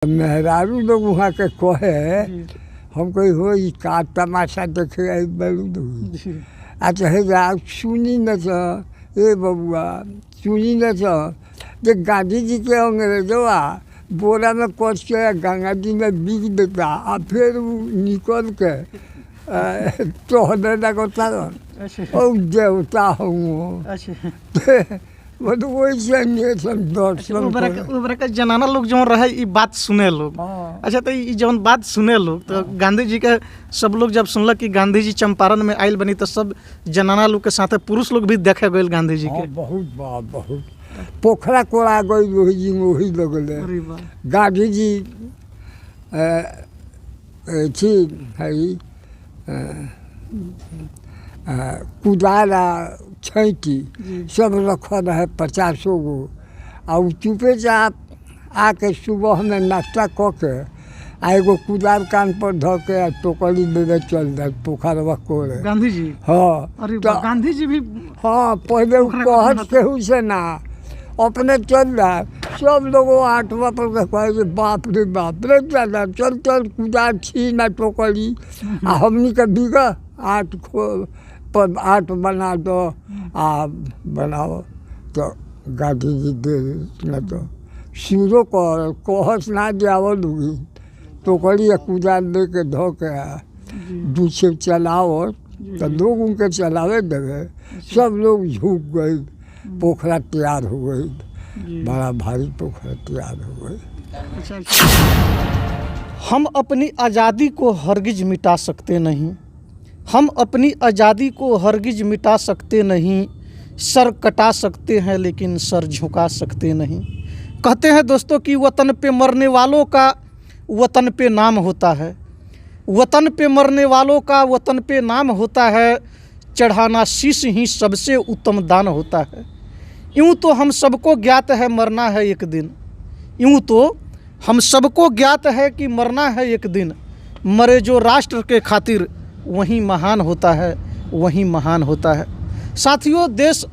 मेहरारू लोग वहाँ के कहे हम कही हो का तमाशा देखे अच्छा है सुनी न ए बबुआ सुनी न जे गांधी जी के अंग्रेजवा बोरा में कस के गंगा जी में बिक देता आ फिर निकल के चौहने लगता और देवता हूँ मतलब वही के जनाना लोग जो रहे ये बात सुने लोग। अच्छा तो ये जौन बात सुने लोग तो गांधी जी के सब लोग जब सुनल कि गांधी जी चंपारण में आयल बनी तो सब जनाना लोग के साथ पुरुष लोग भी देखे गए गांधी जी के। बहुत पोखरा कोड़ा गई वही लगल गांधी जी थी कुदारा छैटी सब रखल है 50 गो और चुपे चाप आके सुबह में नाश्ता क के आ एगो कुदार कान पर धो के टोकरी में चल जाए पोखरवा कोड़े गांधी जी। हाँ तो गांधी जी भी हाँ पहले कहत केहू से ना अपने चल रहा सब लोग आठवा पर कहे बाप रे दादा चल चल कुदार छी ना टोकरी आ हमनी के बिगा आठ पर 8 बना दो आ बनाओ तो गांधी जी दे न तो सूरो कहस ना जावल हुई तो करी कुदार दे के धो के दूसरे चलाओ तो लोग उनके चलावे देवे सब लोग झुक गए पोखरा तैयार हो गई बड़ा भारी पोखरा तैयार हो गई। हम अपनी आज़ादी को हरगिज मिटा सकते नहीं, हम अपनी आज़ादी को हरगिज मिटा सकते नहीं, सर कटा सकते हैं लेकिन सर झुका सकते नहीं। कहते हैं दोस्तों कि वतन पे मरने वालों का वतन पे नाम होता है, वतन पे मरने वालों का वतन पे नाम होता है, चढ़ाना शीश ही सबसे उत्तम दान होता है। यूँ तो हम सबको ज्ञात है मरना है एक दिन, यूँ तो हम सबको ज्ञात है कि मरना है एक दिन, मरे जो राष्ट्र के खातिर वही महान होता है, वही महान होता है। साथियों देश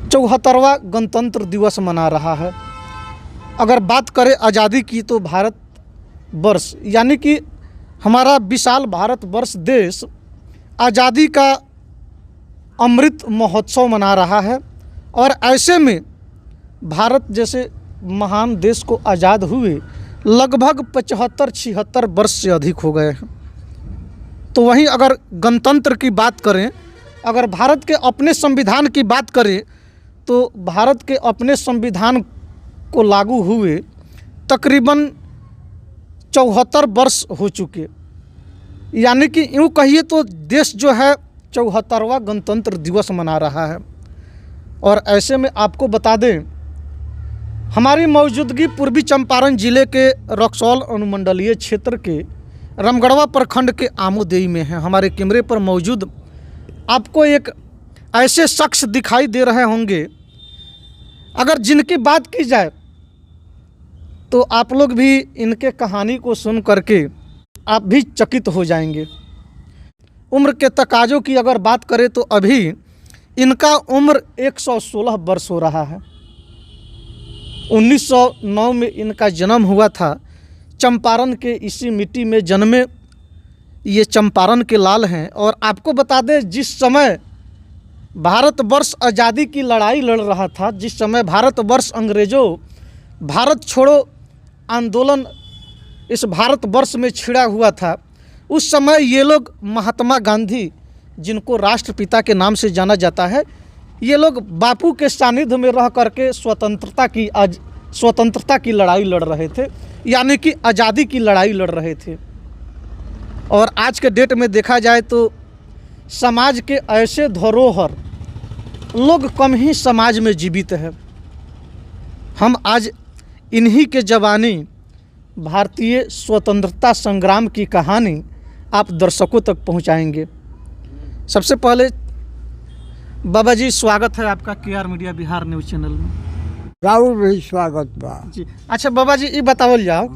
74वां गणतंत्र दिवस मना रहा है। अगर बात करें आज़ादी की तो भारत वर्ष यानी कि हमारा विशाल भारत वर्ष देश आज़ादी का अमृत महोत्सव मना रहा है और ऐसे में भारत जैसे महान देश को आज़ाद हुए लगभग 75-76 वर्ष से अधिक हो गए हैं। तो वहीं अगर गणतंत्र की बात करें, अगर भारत के अपने संविधान की बात करें तो भारत के अपने संविधान को लागू हुए तकरीबन 74 वर्ष हो चुके, यानी कि यूँ कहिए तो देश जो है 74वां गणतंत्र दिवस मना रहा है। और ऐसे में आपको बता दें हमारी मौजूदगी पूर्वी चंपारण जिले के रक्सौल अनुमंडलीय क्षेत्र के रामगढ़वा प्रखंड के आमोदेई में है। हमारे कैमरे पर मौजूद आपको एक ऐसे शख्स दिखाई दे रहे होंगे, अगर जिनकी बात की जाए तो आप लोग भी इनके कहानी को सुन करके आप भी चकित हो जाएंगे। उम्र के तकाजों की अगर बात करें तो अभी इनका उम्र 116 वर्ष हो रहा है। 1909 में इनका जन्म हुआ था। चंपारण के इसी मिट्टी में जन्मे ये चंपारण के लाल हैं। और आपको बता दें जिस समय भारतवर्ष आज़ादी की लड़ाई लड़ रहा था, जिस समय भारतवर्ष अंग्रेज़ों भारत छोड़ो आंदोलन इस भारतवर्ष में छिड़ा हुआ था, उस समय ये लोग महात्मा गांधी जिनको राष्ट्रपिता के नाम से जाना जाता है, ये लोग बापू के सानिध्य में रह करके स्वतंत्रता की लड़ाई लड़ रहे थे, यानी कि आज़ादी की लड़ाई लड़ रहे थे। और आज के डेट में देखा जाए तो समाज के ऐसे धरोहर लोग कम ही समाज में जीवित है। हम आज इन्हीं के जवानी भारतीय स्वतंत्रता संग्राम की कहानी आप दर्शकों तक पहुंचाएंगे। सबसे पहले बाबा जी स्वागत है आपका KR media Bihar news channel में। राहुल भी स्वागत बा जी। अच्छा बाबा जी ये बतावल जाओ,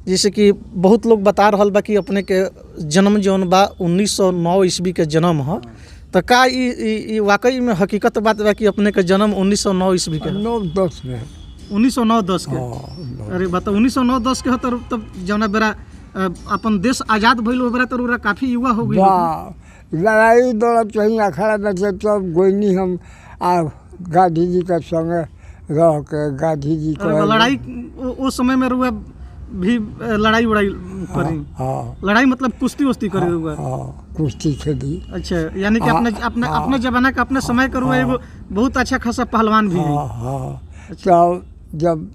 जैसे कि बहुत लोग बता रहा बा कि अपने के जन्म जौन बा 1909 ईस्वी के जन्म है, तो का ये वाकई में हकीकत बात बा कि अपने के जन्म 1909 ईस्वी के? 9-10 में 1909-10 के। हाँ अरे बताओ 1909-10 के हो तब जौना बेरा अपन देश आज़ाद भइल हो बेरा तो उरा काफ़ी युवा हो गई। वाह लड़ाई दौड़ कहीं अखाड़ा में से तब गोइनी हम आ गांधी जी के संगे रह के गांधी जी को लड़ाई उस समय में रुआ भी लड़ाई उड़ाई करी। हाँ लड़ाई मतलब कुश्ती उस्ती करे रुआ। हाँ कुश्ती खेली। अच्छा यानी कि अपने अपने अपने जमाना का अपने समय का रुआ एगो बहुत अच्छा खासा पहलवान भी है। हाँ हाँ तो जब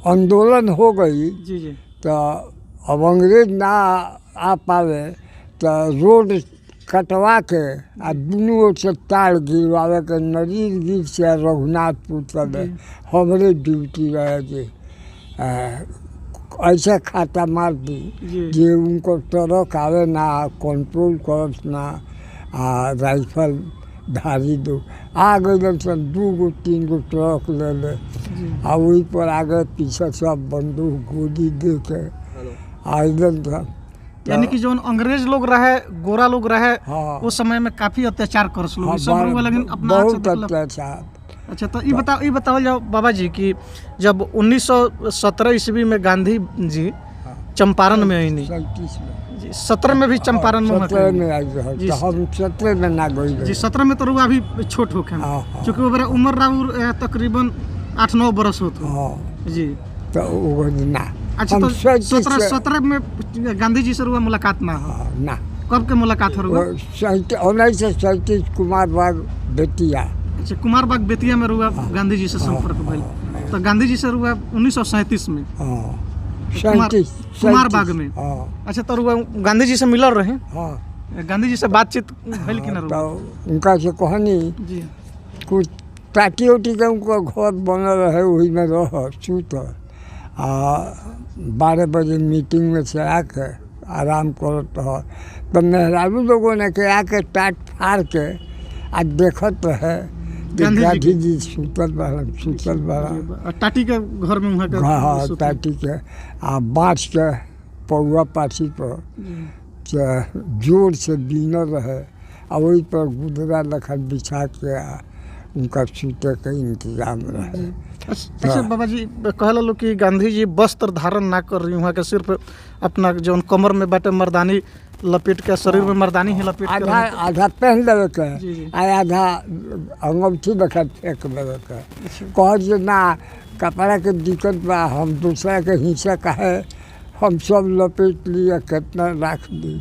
आंदोलन हो गई जी जी तो अब अंग्रेज ना आ पावे तो रोड कटवा के आ दुनू ओर से तार गिरवावे के नजीर से रघुनाथपुर तक हमरे ड्यूटी रहे जे ऐसे खाता मार दी जे उनको ट्रक आवे ना कंट्रोल करत ना राइफल धारी दो आ गए सन 2 गो 3 गो ट्रक ले ले आ वही पर आगे पीछे सब बंदूक गोली दे के आइलन था। यानी कि जो अंग्रेज लोग रहे गोरा लोग रहे हाँ। उस समय में काफी अत्याचार कर हाँ, सब लोग लेकिन अपना बहुत अत्याचार। अच्छा तो ये बताओ जाओ बाबा जी कि जब 1917 ईस्वी में गांधी जी चंपारण में आई 17 में भी चंपारण में 17 में आई रहे तो हम 17 में ना गई जी 17 में तो रुआ अभी छोट होके क्योंकि वो उम्र राउर तकरीबन 8-9 बरस होते जी तो वो ना। अच्छा तो 17 में गांधी जी से रुआ मुलाकात ना ना कब के मुलाकात हो 1937 कुमार बाग बेतिया। अच्छा कुमार बाग बेतिया में रुआ गांधी जी से संपर्क भइल तो गांधी जी से रुआ 1937 में कुमार बाग में। अच्छा तो रुआ गांधी जी से मिलल रहे गांधी जी से बातचीत भइल कि ना रुआ? तो उनका से कहनी जी कुछ टाटी उटी के उनको घर बनल रहे वही में रह सूत 12 बजे मीटिंग में से आके आराम करत रह तो मेहरारू लोगों ने के आके टाट फाड़ के आ देखत रहे गांधी जी सुतल बड़ा टाटी के घर में वहाँ हाँ टाटी के बाँस के पौआ पाछी पर जोर से बीनल रहे और वही पर गुदरा लखन बिछा के उनका सूते के इंतजाम रहे। अच्छा बाबा जी कहला लो कि गांधी जी वस्त्र धारण ना कर रही वहाँ के सिर्फ अपना जो कमर में बाटे मर्दानी लपेट के शरीर में मर्दानी ही लपेट के आधा पहन लेवे के आधा अंगूठी बखत फेंक लेवे के कह जे ना कपड़ा के दिक्कत बा हम दूसरा के हिस्सा काहे हम सब लपेट लिया कितना रख दी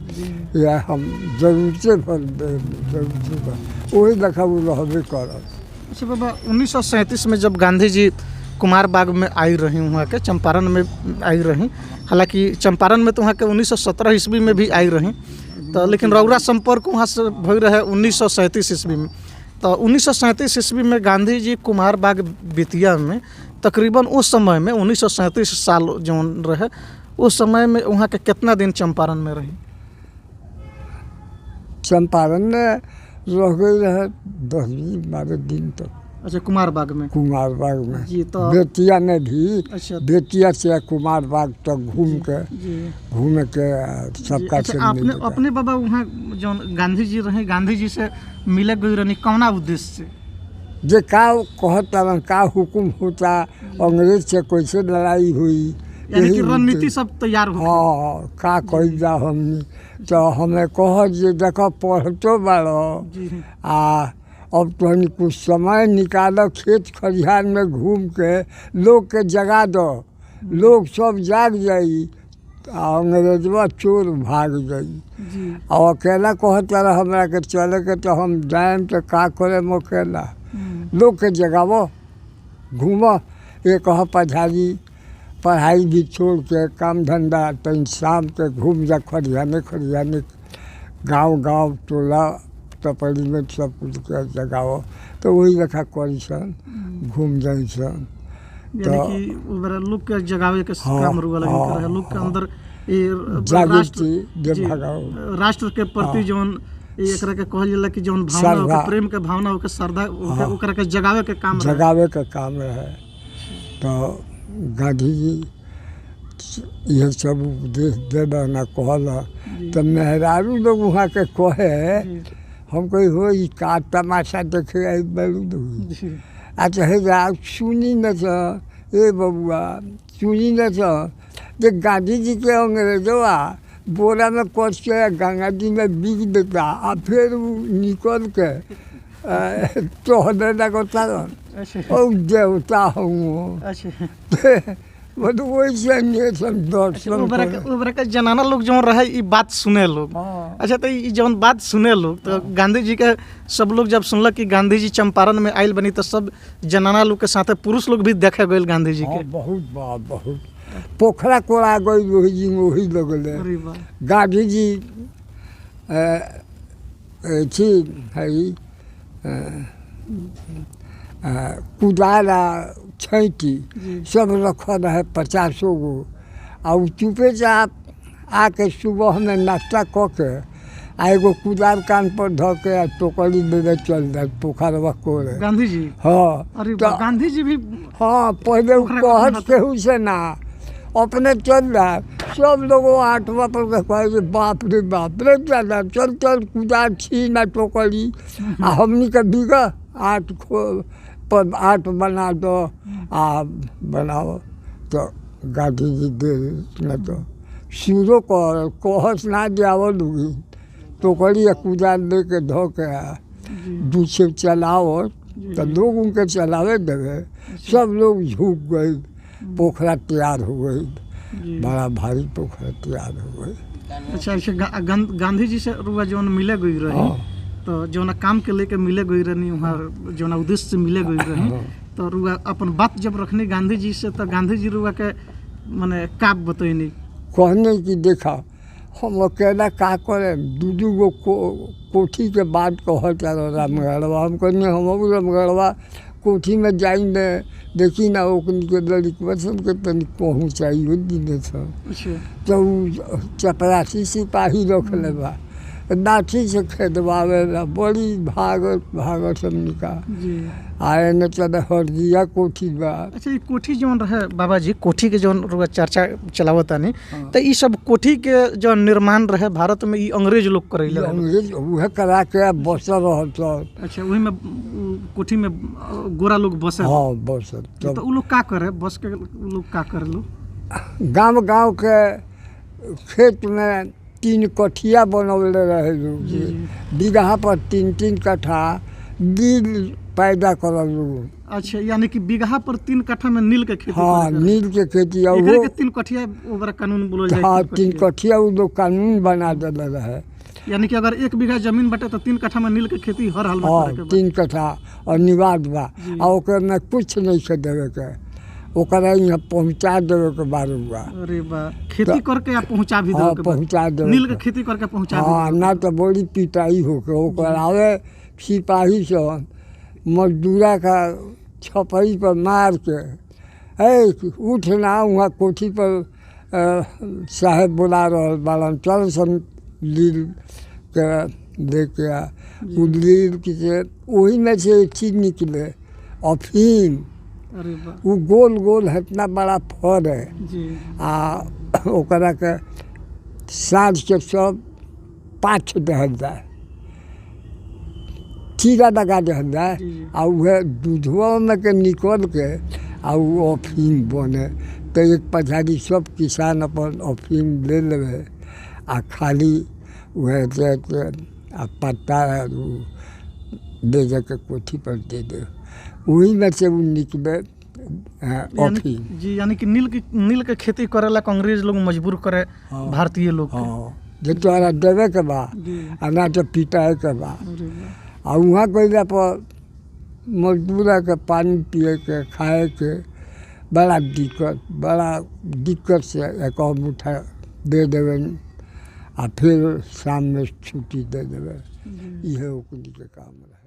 या हम जरूरत भर दे जरूरत भर वही देखा वो रहबे करत। अच्छा बाबा 1937 में जब गांधी जी कुमार बाग में आई रही वहाँ के चंपारण में आई रही हालांकि चंपारण में तो वहाँ के 1917 ईस्वी में भी आई रही तो लेकिन रौरा संपर्क वहाँ से भई रहे 1937 ईस्वी में। तो 1937 ईस्वी में गांधी जी कुमार बाग बेतिया में तकरीबन उस समय में 1937 साल जो रहे उस समय में वहाँ के कितना दिन चंपारण में रही? चंपारण में रह गई रहे 10-12 दिन तक। अच्छा कुमार बाग में जी तो बेतिया में भी अच्छा बेतिया से कुमार बाग तक घूम के सबका अच्छा आपने अपने बाबा वहाँ जो गांधी जी रहे गांधी जी से मिले गई रहनी कौना उद्देश्य से? जे का कहता का हुकुम होता अंग्रेज से कैसे लड़ाई हुई यानी कि रणनीति सब तैयार हो। हाँ का कही जा हमनी तो हमें कह जे देखो पढ़तो बाड़ो अब तो कुछ समय निकालो खेत खलिहान में घूम के लोग के जगा दो लोग सब जाग जाई अंग्रेजवा चोर भाग जाई और अकेला कहता रहा हमरा के चले के तो हम जाएम तो का करे अकेला लोग के जगावो घूमो ये कह पढ़ाई भी छोड़ के काम धंधा तन शाम के घूम जा खरियाने गाँव टोला टपड़ी में सब कुछ के जगाओ तो वही रखा करी सन घूम जाई सन तो लोग के जगावे के काम लोग के अंदर राष्ट्र के प्रति जौन एकरा के कहल जाला कि जौन भावना होके प्रेम के भावना होके श्रद्धा ओकरा के जगावे के काम रहे। तो गांधी जी यह सब उपदेश देना ना कहला तो मेहरारू लोग वहाँ के कहे हम कोई हो का तमाशा देखे आई बलूद अच्छा हे जा सुनी न छ ए बबुआ सुनी न छ जे गांधी जी के अंग्रेजवा बोरा में कस के गंगा जी में बीग देता आ फिर वो निकल के चौहदे लगता और देवता हूँ मतलब वैसे नहीं सब दर्शन के जनाना लोग जो रहे ये बात सुने लोग। अच्छा तो ये जब बात सुने लोग तो गांधी जी के सब लोग जब सुनलक कि गांधी जी चंपारण में आयल बनी तो सब जनाना लोग के साथ पुरुष लोग भी देखे गए गांधी जी के। बहुत पोखरा कोड़ा गई वही लगल गांधी जी थी है कुदारा छैटी सब रखल है 50 गो आ चुपे चाप आके सुबह में नाश्ता क के आ एगो कुदार कान पर धो के आ टोकरी दे चल जाए पोखरवा कोड़े गांधी जी। हाँ तो गांधी जी भी हाँ पहले कहत केहू से ना अपने चल जाए सब लोग 8 पर के कहे बाप रे दादा चल कुदार छीन आ टोकरी आ हमनी के बिगा 8 बना दो आ बनाओ तो गांधी जी दे न तो शुरू कर कहस ना जावल हुई टोकरी कुदार दे के धो के दूसरे चलाओ तो लोग उनके चलावे देवे सब लोग झुक गए पोखरा तैयार हो गई बड़ा भारी पोखरा तैयार हो गई। अच्छा गांधी जी से रुआ जो मिले गई रही तो जो काम के लेके मिले गई रही वहाँ जो उद्देश्य से मिले गई रही तो रुआ अपन बात जब रखनी गांधी जी से तो गांधी जी रुआ के माने का बतैनी कहने की देखा हम अकेला का करे दू गो कोठी के बाद कहता रामगढ़वा हम कहने हम रामगढ़वा कोठी में जाइए देखी ना ओकनी के लड़कवा सबके तनी पहुँचाइयो दिन तो चपरासी सिपाही रख ले बा लाठी से खेदवावेला बड़ी भागत सब का आए न चल हरदिया कोठी बा। अच्छा ये कोठी जो रहे बाबा जी कोठी के जो चर्चा चलावता नहीं तो ये सब कोठी के जो निर्माण रहे भारत में ये अंग्रेज लोग करैले अंग्रेज वह करा के बसल रहल सब। अच्छा वही में कोठी में गोरा लोग बसे। हाँ बसल तो उ लोग का करे बस के लोग का करे लोग गाँव के खेत में 3 कठिया बनौले रहे लोग बीघा पर 3 कट्ठा नील पैदा करल लोग। अच्छा यानी कि बीघा पर 3 कट्ठा में नील के खेती। हाँ नील के खेती और वो 3 कठिया ओकरा कानून बोलल जाए। हाँ 3 कठिया वो लोग कानून बना देले रहे यानी कि अगर 1 बीघा जमीन बटे तो 3 कट्ठा में नील के खेती हर हाल में करे के। 3 कट्ठा और निवाद बा आ ओकर में कुछ नहीं से देवे के ओकरा यहाँ पहुँचा देवे के बारे हुआ। अरे वाह खेती करके आप पहुँचा भी देवे के पहुँचा देवे नील के खेती करके पहुँचा भी। हाँ ना तो बड़ी पिटाई होके ओकर आवे सिपाही से मजदूरा का छपरी पर मार के उठ ना वहाँ कोठी पर साहेब बुला रहा बालन चल सन लील के लेके आ लील के वही में से एक चीज निकले अफीम। वो गोल है इतना बड़ा फल है आ ओकरा के साँझ के सब पाछ दहल जाए चीरा लगा दहल जाए आ वह दूधवा में के निकल के आ वो अफीम बने तो एक पछाड़ी सब किसान अपन अफीम ले लेवे आ खाली वह आ पत्ता दे जाके कोठी पर दे दे वही में से वो निकले अफीम। जी यानी कि नील के खेती करेला अंग्रेज लोग मजबूर करे भारतीय लोग के। जो तोरा देवे के बा आ ना तो पिटाए के बा आ वहाँ गइला पर मजदूरा के पानी पिए के खाए के बड़ा दिक्कत से एक मुठा दे देवे आ फिर शाम में छुट्टी दे देवे। यह ओकनी के काम रहे।